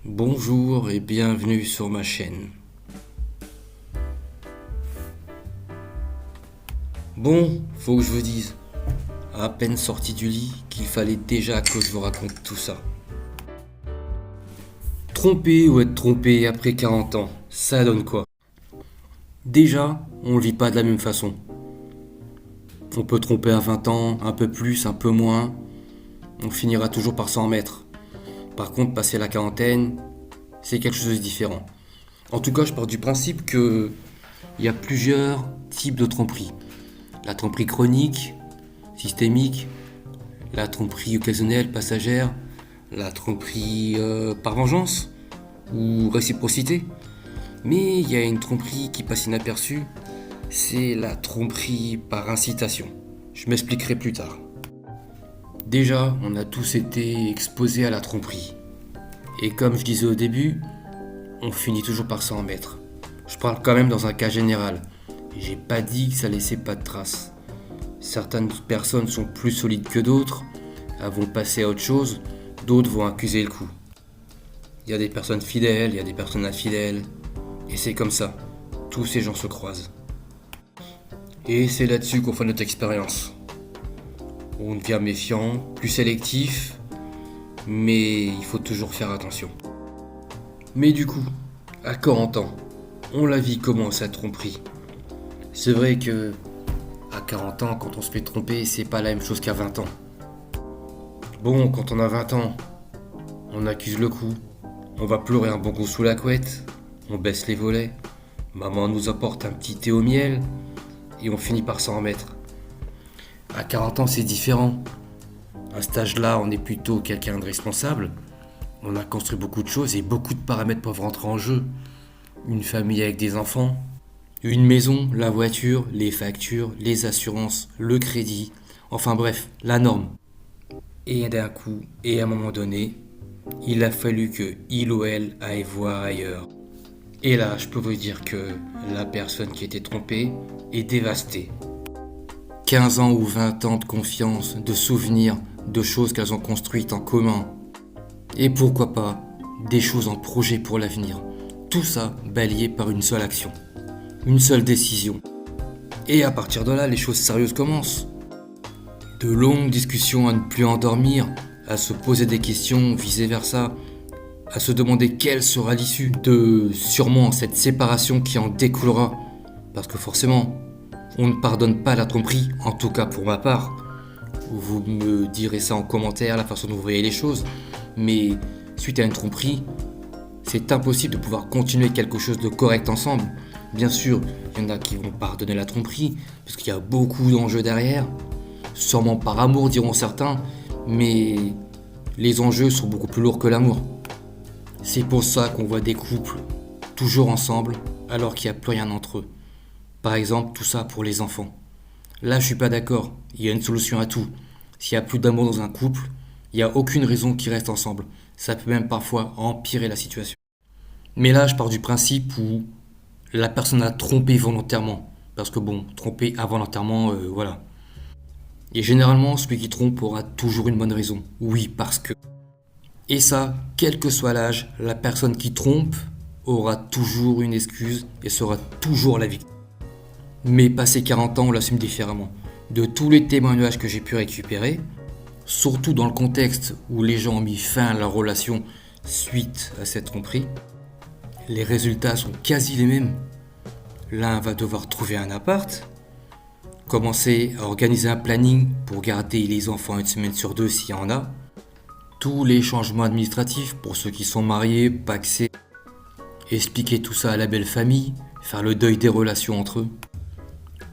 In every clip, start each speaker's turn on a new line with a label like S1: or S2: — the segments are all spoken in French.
S1: Bonjour et bienvenue sur ma chaîne. Bon, faut que je vous dise, à peine sorti du lit, qu'il fallait déjà que je vous raconte tout ça. Tromper ou être trompé après 40 ans, ça donne quoi? Déjà, on le vit pas de la même façon. On peut tromper à 20 ans, un peu plus, un peu moins, on finira toujours par s'en remettre. Par contre, passer la quarantaine, c'est quelque chose de différent. En tout cas, je pars du principe que il y a plusieurs types de tromperie. La tromperie chronique, systémique, la tromperie occasionnelle, passagère, la tromperie par vengeance ou réciprocité. Mais il y a une tromperie qui passe inaperçue, c'est la tromperie par incitation. Je m'expliquerai plus tard. Déjà, on a tous été exposés à la tromperie. Et comme je disais au début, on finit toujours par s'en remettre. Je parle quand même dans un cas général. J'ai pas dit que ça laissait pas de traces. Certaines personnes sont plus solides que d'autres, elles vont passer à autre chose, d'autres vont accuser le coup. Il y a des personnes fidèles, il y a des personnes infidèles, et c'est comme ça. Tous ces gens se croisent. Et c'est là-dessus qu'on fait notre expérience. On devient méfiant, plus sélectif, mais il faut toujours faire attention. Mais du coup, à 40 ans, on la vit comment cette tromperie? C'est vrai que à 40 ans, quand on se fait tromper, c'est pas la même chose qu'à 20 ans. Bon, quand on a 20 ans, on accuse le coup, on va pleurer un bon coup sous la couette, on baisse les volets, maman nous apporte un petit thé au miel, et on finit par s'en remettre. À 40 ans, c'est différent. À cet âge-là, on est plutôt quelqu'un de responsable. On a construit beaucoup de choses et beaucoup de paramètres peuvent rentrer en jeu. Une famille avec des enfants, une maison, la voiture, les factures, les assurances, le crédit, enfin bref, la norme. Et d'un coup, et à un moment donné, il a fallu que il ou elle aille voir ailleurs. Et là, je peux vous dire que la personne qui était trompée est dévastée. 15 ans ou 20 ans de confiance, de souvenirs, de choses qu'elles ont construites en commun. Et pourquoi pas, des choses en projet pour l'avenir. Tout ça balayé par une seule action. Une seule décision. Et à partir de là, les choses sérieuses commencent. De longues discussions à ne plus endormir, à se poser des questions vice versa, à se demander quelle sera l'issue de sûrement cette séparation qui en découlera. Parce que forcément, on ne pardonne pas la tromperie, en tout cas pour ma part. Vous me direz ça en commentaire, la façon dont vous voyez les choses. Mais suite à une tromperie, c'est impossible de pouvoir continuer quelque chose de correct ensemble. Bien sûr, il y en a qui vont pardonner la tromperie, parce qu'il y a beaucoup d'enjeux derrière. Sûrement par amour, diront certains, mais les enjeux sont beaucoup plus lourds que l'amour. C'est pour ça qu'on voit des couples toujours ensemble, alors qu'il n'y a plus rien entre eux. Par exemple, tout ça pour les enfants. Là, je suis pas d'accord. Il y a une solution à tout. S'il y a plus d'amour dans un couple, il n'y a aucune raison qu'ils restent ensemble. Ça peut même parfois empirer la situation. Mais là, je pars du principe où la personne a trompé volontairement. Parce que bon, tromper involontairement, voilà. Et généralement, celui qui trompe aura toujours une bonne raison. Oui, parce que. Et ça, quel que soit l'âge, la personne qui trompe aura toujours une excuse et sera toujours la victime. Mais passé 40 ans, on l'assume différemment. De tous les témoignages que j'ai pu récupérer, surtout dans le contexte où les gens ont mis fin à leur relation suite à cette tromperie, les résultats sont quasi les mêmes. L'un va devoir trouver un appart, commencer à organiser un planning pour garder les enfants une semaine sur deux s'il y en a, tous les changements administratifs pour ceux qui sont mariés, pacsés, expliquer tout ça à la belle famille, faire le deuil des relations entre eux,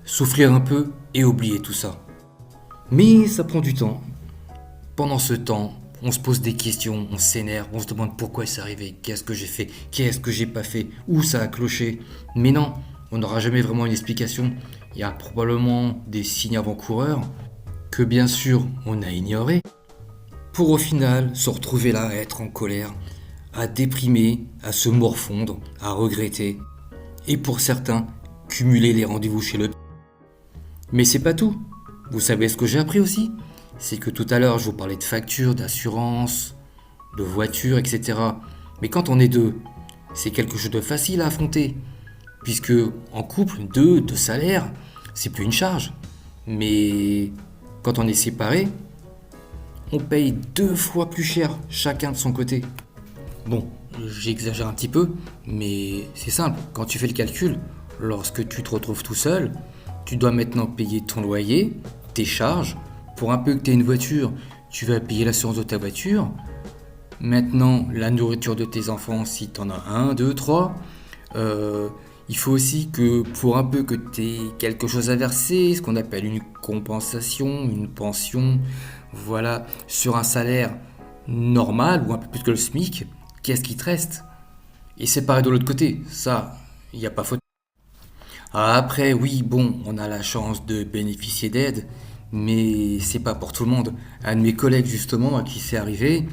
S1: souffrir un peu et oublier tout ça. Mais ça prend du temps. Pendant ce temps, on se pose des questions, on s'énerve, on se demande pourquoi c'est arrivé, qu'est-ce que j'ai fait, qu'est-ce que j'ai pas fait, où ça a cloché. Mais non, on n'aura jamais vraiment une explication. Il y a probablement des signes avant-coureurs que bien sûr on a ignorés, pour au final se retrouver là à être en colère, à déprimer, à se morfondre, à regretter, et pour certains, cumuler les rendez-vous chez le. Mais c'est pas tout. Vous savez ce que j'ai appris aussi? C'est que tout à l'heure je vous parlais de factures, d'assurance, de voitures, etc. Mais quand on est deux, c'est quelque chose de facile à affronter. Puisque en couple, deux salaires, c'est plus une charge. Mais quand on est séparé, on paye 2 fois plus cher, chacun de son côté. Bon, j'exagère un petit peu, mais c'est simple. Quand tu fais le calcul, lorsque tu te retrouves tout seul, tu dois maintenant payer ton loyer, tes charges. Pour un peu que tu aies une voiture, tu vas payer l'assurance de ta voiture. Maintenant, la nourriture de tes enfants, si tu en as un, deux, trois. Il faut aussi que pour un peu que tu aies quelque chose à verser, ce qu'on appelle une compensation, une pension, voilà, sur un salaire normal ou un peu plus que le SMIC, qu'est-ce qui te reste? Et c'est pareil de l'autre côté, ça, il n'y a pas faute. Après, oui, bon, on a la chance de bénéficier d'aide, mais c'est pas pour tout le monde. Un de mes collègues, justement, à qui c'est arrivé,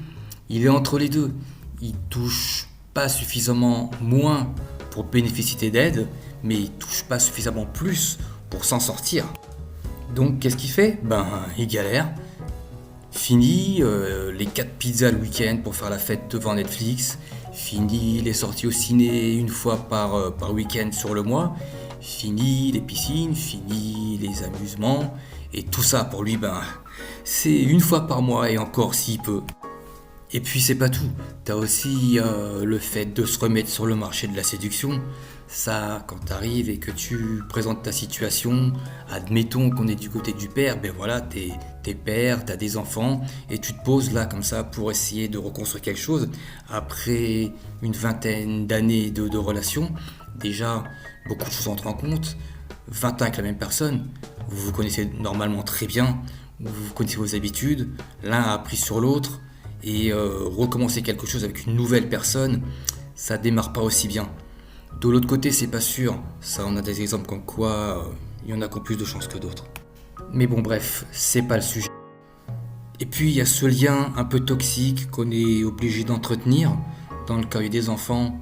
S1: il est entre les deux. Il touche pas suffisamment moins pour bénéficier d'aide, mais il touche pas suffisamment plus pour s'en sortir. Donc, qu'est-ce qu'il fait? Ben, il galère. Fini les 4 pizzas le week-end pour faire la fête devant Netflix. Fini les sorties au ciné une fois par week-end sur le mois. Fini les piscines, fini les amusements. Et tout ça pour lui, ben, c'est une fois par mois et encore s'il peut. Et puis c'est pas tout. T'as aussi le fait de se remettre sur le marché de la séduction. Ça, quand t'arrives et que tu présentes ta situation, admettons qu'on est du côté du père, ben voilà, t'es père, t'as des enfants, et tu te poses là comme ça pour essayer de reconstruire quelque chose. Après une vingtaine d'années de relation, déjà, beaucoup de choses entrent en compte. 20 ans avec la même personne, vous vous connaissez normalement très bien, vous connaissez vos habitudes, l'un a appris sur l'autre, et recommencer quelque chose avec une nouvelle personne, ça démarre pas aussi bien. De l'autre côté, c'est pas sûr. Ça, on a des exemples comme quoi il y en a qui ont plus de chance que d'autres. Mais bon, bref, c'est pas le sujet. Et puis, il y a ce lien un peu toxique qu'on est obligé d'entretenir dans le cas des enfants.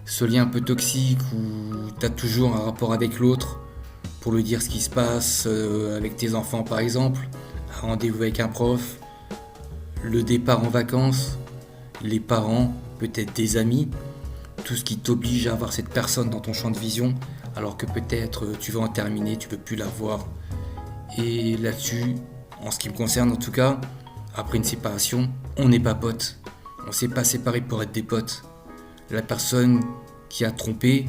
S1: Ce lien un peu toxique où t'as toujours un rapport avec l'autre pour lui dire ce qui se passe avec tes enfants, par exemple. Un rendez-vous avec un prof, le départ en vacances, les parents, peut-être des amis, tout ce qui t'oblige à avoir cette personne dans ton champ de vision, alors que peut-être tu veux en terminer, tu veux plus la voir. Et là-dessus, en ce qui me concerne en tout cas, après une séparation, on n'est pas potes. On s'est pas séparés pour être des potes. La personne qui a trompé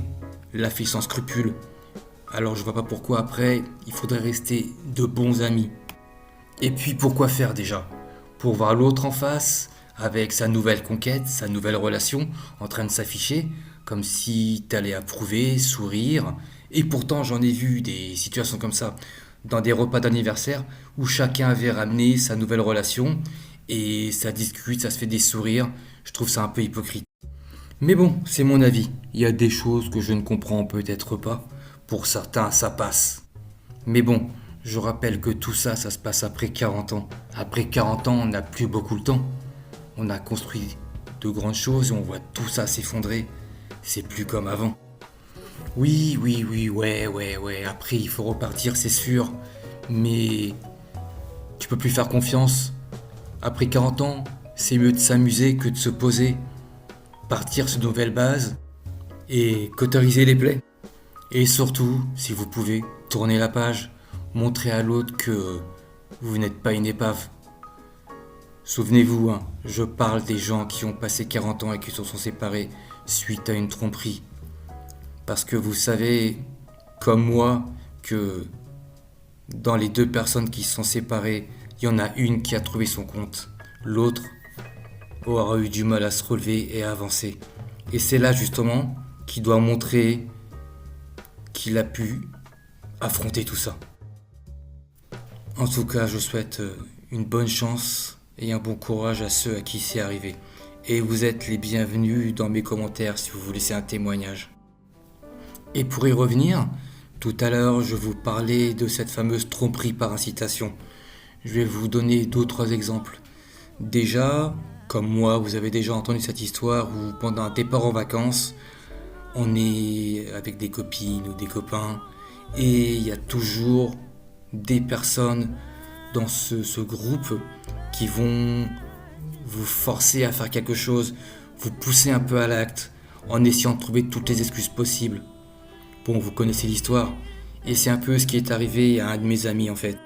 S1: l'a fait sans scrupule. Alors je vois pas pourquoi après, il faudrait rester de bons amis. Et puis pourquoi faire déjà? Pour voir l'autre en face, avec sa nouvelle conquête, sa nouvelle relation, en train de s'afficher, comme si t'allais approuver, sourire. Et pourtant, j'en ai vu des situations comme ça, dans des repas d'anniversaire, où chacun avait ramené sa nouvelle relation, et ça discute, ça se fait des sourires. Je trouve ça un peu hypocrite. Mais bon, c'est mon avis. Il y a des choses que je ne comprends peut-être pas. Pour certains, ça passe. Mais bon, je rappelle que tout ça, ça se passe après 40 ans. Après 40 ans, on n'a plus beaucoup de temps. On a construit de grandes choses et on voit tout ça s'effondrer. C'est plus comme avant. Oui, ouais. Après, il faut repartir, c'est sûr. Mais tu peux plus faire confiance. Après 40 ans, c'est mieux de s'amuser que de se poser. Partir sur de nouvelles bases et cauteriser les plaies. Et surtout, si vous pouvez, tourner la page. Montrer à l'autre que vous n'êtes pas une épave. Souvenez-vous, hein, je parle des gens qui ont passé 40 ans et qui se sont séparés suite à une tromperie. Parce que vous savez, comme moi, que dans les 2 personnes qui se sont séparées, il y en a une qui a trouvé son compte. L'autre aura eu du mal à se relever et à avancer. Et c'est là justement qu'il doit montrer qu'il a pu affronter tout ça. En tout cas, je souhaite une bonne chance et un bon courage à ceux à qui c'est arrivé. Et vous êtes les bienvenus dans mes commentaires si vous vous laissez un témoignage. Et pour y revenir, tout à l'heure, je vous parlais de cette fameuse tromperie par incitation. Je vais vous donner d'autres exemples. Déjà, comme moi, vous avez déjà entendu cette histoire où pendant un départ en vacances, on est avec des copines ou des copains et il y a toujours des personnes dans ce groupe qui vont vous forcer à faire quelque chose vous poussez un peu à l'acte en essayant de trouver toutes les excuses possibles. Bon, vous connaissez l'histoire, et c'est un peu ce qui est arrivé à un de mes amis en fait.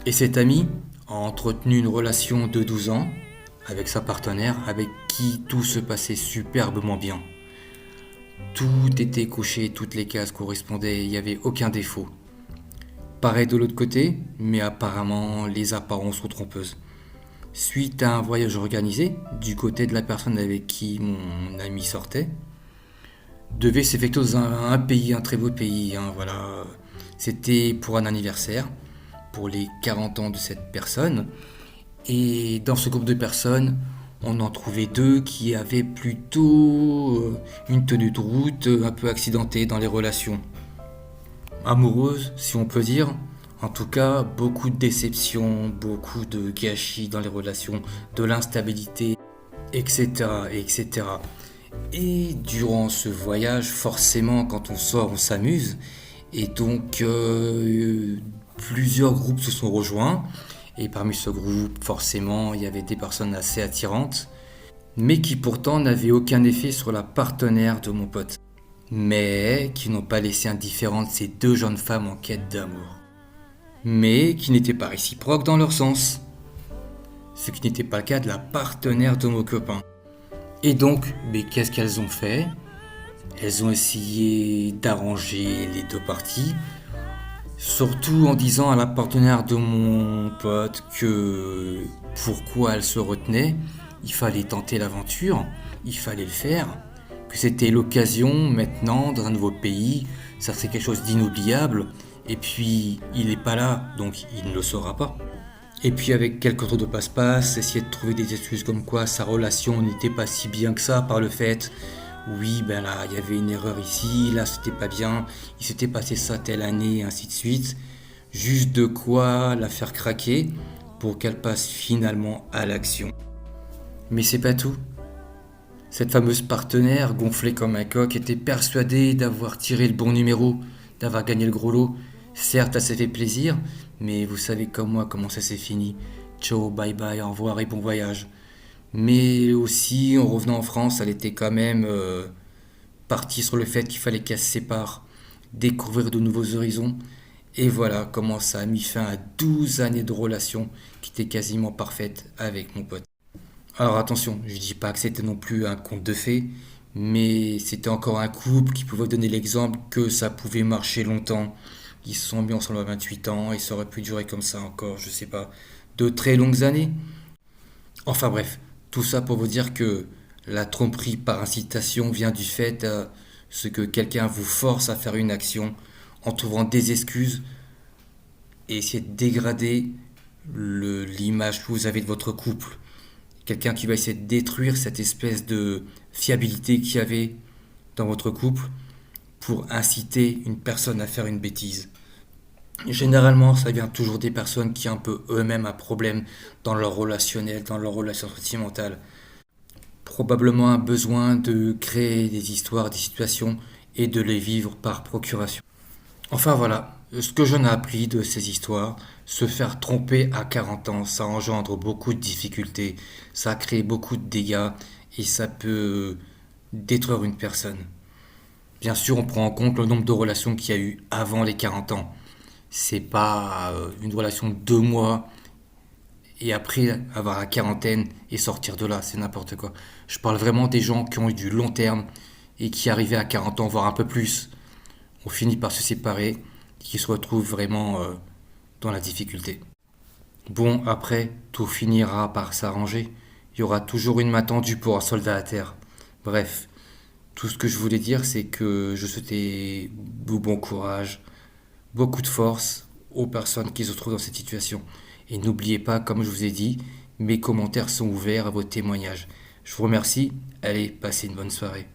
S1: Et cet ami a entretenu une relation de 12 ans avec sa partenaire avec qui tout se passait superbement bien. Tout était coché, toutes les cases correspondaient, il n'y avait aucun défaut. Pareil de l'autre côté, mais apparemment les apparences sont trompeuses. Suite à un voyage organisé du côté de la personne avec qui mon ami sortait, devait s'effectuer dans un pays, un très beau pays, hein, voilà. C'était pour un anniversaire, pour les 40 ans de cette personne. Et dans ce groupe de personnes, on en trouvait deux qui avaient plutôt une tenue de route un peu accidentée dans les relations. Amoureuses, si on peut dire. En tout cas, beaucoup de déceptions, beaucoup de gâchis dans les relations, de l'instabilité, etc., etc. Et durant ce voyage, forcément, quand on sort, on s'amuse. Et donc, plusieurs groupes se sont rejoints. Et parmi ce groupe, forcément, il y avait des personnes assez attirantes, mais qui pourtant n'avaient aucun effet sur la partenaire de mon pote. Mais qui n'ont pas laissé indifférentes ces deux jeunes femmes en quête d'amour. Mais qui n'étaient pas réciproques dans leur sens. Ce qui n'était pas le cas de la partenaire de mon copain. Et donc, mais qu'est-ce qu'elles ont fait? Elles ont essayé d'arranger les deux parties, surtout en disant à la partenaire de mon pote que pourquoi elle se retenait, il fallait tenter l'aventure, il fallait le faire, que c'était l'occasion maintenant dans un nouveau pays, ça serait quelque chose d'inoubliable, et puis il n'est pas là, donc il ne le saura pas. Et puis avec quelques tours de passe-passe, essayer de trouver des excuses comme quoi sa relation n'était pas si bien que ça par le fait, oui ben là il y avait une erreur ici, là c'était pas bien, il s'était passé ça telle année, et ainsi de suite. Juste de quoi la faire craquer pour qu'elle passe finalement à l'action. Mais c'est pas tout. Cette fameuse partenaire, gonflée comme un coq, était persuadée d'avoir tiré le bon numéro, d'avoir gagné le gros lot. Certes, elle s'est fait plaisir, mais vous savez comme moi comment ça s'est fini. Ciao, bye bye, au revoir et bon voyage. Mais aussi, en revenant en France, elle était quand même partie sur le fait qu'il fallait qu'elle se sépare, découvrir de nouveaux horizons. Et voilà comment ça a mis fin à 12 années de relation qui étaient quasiment parfaites avec mon pote. Alors attention, je dis pas que c'était non plus un conte de fées, mais c'était encore un couple qui pouvait donner l'exemple que ça pouvait marcher longtemps. Ils se sont mis ensemble à 28 ans et ça aurait pu durer comme ça encore, je sais pas, de très longues années. Enfin bref, tout ça pour vous dire que la tromperie par incitation vient du fait à ce que quelqu'un vous force à faire une action en trouvant des excuses et essayer de dégrader l'image que vous avez de votre couple. Quelqu'un qui va essayer de détruire cette espèce de fiabilité qu'il y avait dans votre couple pour inciter une personne à faire une bêtise. Généralement, ça vient toujours des personnes qui ont un peu eux-mêmes un problème dans leur relationnel, dans leur relation sentimentale. Probablement un besoin de créer des histoires, des situations et de les vivre par procuration. Enfin voilà, ce que j'en ai appris de ces histoires, se faire tromper à 40 ans, ça engendre beaucoup de difficultés, ça crée beaucoup de dégâts et ça peut détruire une personne. Bien sûr, on prend en compte le nombre de relations qu'il y a eu avant les 40 ans. C'est pas une relation de 2 mois et après avoir la quarantaine et sortir de là, c'est n'importe quoi. Je parle vraiment des gens qui ont eu du long terme et qui arrivaient à 40 ans, voire un peu plus, on finit par se séparer, qui se retrouvent vraiment dans la difficulté. Bon, après, tout finira par s'arranger. Il y aura toujours une main tendue pour un soldat à terre. Bref, tout ce que je voulais dire, c'est que je souhaitais bon courage, beaucoup de force aux personnes qui se trouvent dans cette situation. Et n'oubliez pas, comme je vous ai dit, mes commentaires sont ouverts à vos témoignages. Je vous remercie. Allez, passez une bonne soirée.